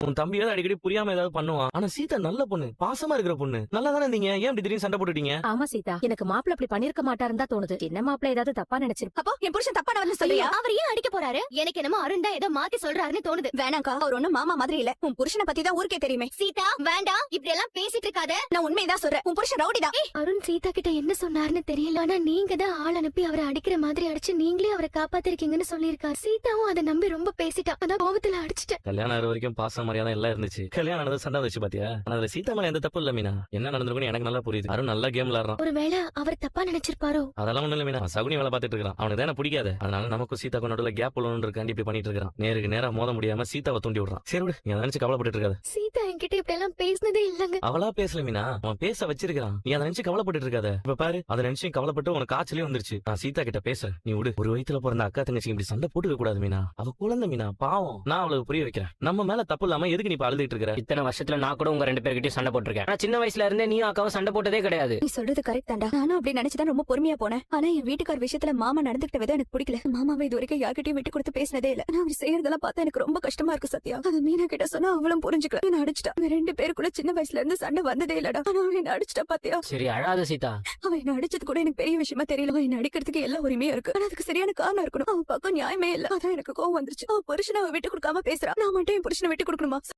உன் தம்பியாவது அடிக்கடி புரியாம ஏதாவது பண்ணுவான். ஆனா சீதா நல்ல பொண்ணு, பாசமா இருக்கிற பொண்ணு. நல்லா தானே இருந்தீங்க, ஏன் இப்படி திடீர்னு சண்டை போட்டுட்டீங்க? ஆமா சீதா, எனக்கு மாப்பிள்ள அப்படி பண்ணிருக்க மாட்டாருன்னு தான் தோணுது. என்ன மாப்பிள்ள ஏதாவது தப்பா நினைச்சிருப்பா. அப்போ என் புருஷன் தப்பானவன்னு சொல்றியா? அவர் ஏன் அடிக்க போறாரு? எனக்கு என்னமோ அருண் தான் ஏதோ மாத்தி சொல்றாருன்னு தோணுது. வேணாக்கா, அவர் ஒண்ணும் மாமா மாதிரி இல்ல. உன் புருஷனை பத்தி தான் ஊருக்கே தெரியுமே. சீதா வேண்டாம், இப்படி எல்லாம் பேசிட்டு இருக்காத. நான் உண்மையதான் சொல்றேன். உன் புருஷன் ரவுடிதான். அருண் சீதா கிட்ட என்ன சொன்னாருன்னு தெரியல. ஆனா நீங்க தான் ஆள் அனுப்பி அவரை அடிக்கிற மாதிரி அடிச்சு நீங்களே அவரை காப்பாத்திருக்கீங்கன்னு சொல்லியிருக்காரு. சீதாவும் அதை நம்பி ரொம்ப பேசிட்டா. அதான் கோவத்துல அடிச்சிட்டேன். கல்யாணம் ஆகிற வரைக்கும் பாசம் மரியாதை எல்லாம் இருந்துச்சு. கல்யாணம் ஆனது சண்டை வந்துச்சு பாத்தியா? ஆனா அதுல சீதா மேல எந்த தப்பு இல்ல மீனா. என்ன நடந்திருக்குன்னு எனக்கு நல்லா புரியுது. அருண் நல்லா கேம் விளையாடுறான். ஒருவேளை அவர் தப்பா நினைச்சிருப்பாரோ? அதெல்லாம் ஒண்ணு இல்ல மீனா, சகுனி வேலை பாத்துட்டு இருக்கான். அவனுக்கு தானே பிடிக்காது. அதனால நமக்கும் சீதாக்கும் நடுவுல கேப் உள்ளவனு இருக்காண்டி இப்படி பண்ணிட்டு இருக்கான். நேருக்கு நேரா மோத முடியாம சீதாவை தூண்டி விடுறான். சரி விடு, நீ அதை நினைச்சு கவலைப்பட்டு இருக்காது. சீதா என்கிட்ட இப்படி எல்லாம் பேசினதே இல்லங்க. அவளா பேசல மீனா, அவன் பேச வச்சிருக்கான். நீ அதை நினைச்சு கவலைப்பட்டு இருக்காத. இப்ப பாரு, அதை நினைச்சு கவலைப்பட்டு உனக்கு காய்ச்சலே வந்துருச்சு. நான் சீதா கிட்ட பேசுறேன், நீ விடு. ஒரு வயித்துல பிறந்த அக்கா தங்கச்சி இப்படி சண்டை போட்டுக்க கூடாது மீனா. அவ குழந்தை மீனா, பாவம். நான் அவளுக்கு புரிய வைக்கிறேன். நம்ம மேல தப்பு இல்லாம எதுக்கு நீ இப்ப அழுதுட்டு இருக்கிற? இத்தனை வருஷத்துல நான் கூட உங்க 2 பேர்கிட்டயும் சண்டை போட்டிருக்கேன். ஆனா சின்ன வயசுல இருந்தே நீ அக்காவும் சண்டை போட்டதே கிடையாது. நீ சொல்றது கரெக்ட் தான்டா. நானும் அப்படி நினைச்சுதான் ரொம்ப பொறுமையா போனேன். ஆனா என் வீட்டுக்கார விஷயத்துல மாமா நடந்துகிட்ட விதம் எனக்கு பிடிக்கல. மாமாவை இது வரைக்கும் யார்கிட்டயும் விட்டு கொடுத்து பேசினதே இல்ல. நான் அவர் செய்யறதெல்லாம் பார்த்தா எனக்கு ரொம்ப கஷ்டமா இருக்கு சத்யா. அது மீனா கிட்ட சொன்னா அவளும் புரிஞ்சுக்கல. என்ன அடிச்சிட்டா. 2 பேருக்குள்ள சின்ன வயசுல இருந்து சண்டை வந்ததே இல்லடா. ஆனா அவன் என்ன அடிச்சிட்டா பாத்தியா? சரி அழாத சீதா. அவன் என்ன அடிச்சது கூட எனக்கு பெரிய விஷயமா தெரியல. அவன் என்ன அடிக்கிறதுக்கு எல்லா உரிமையும் இருக்கு. ஆனா அதுக்கு சரியான காரணம் இருக்கணும். அவன் பக்கம் நியாயமே இல்ல. அதான் எனக்கு கோவம் வந்துருச்சு. அவன் புருஷனை அவ விட்டு கொடுக்காம பேசுறா. நான் மட்டும் என் புருஷனை விட்டு கொடுக்கணுமா?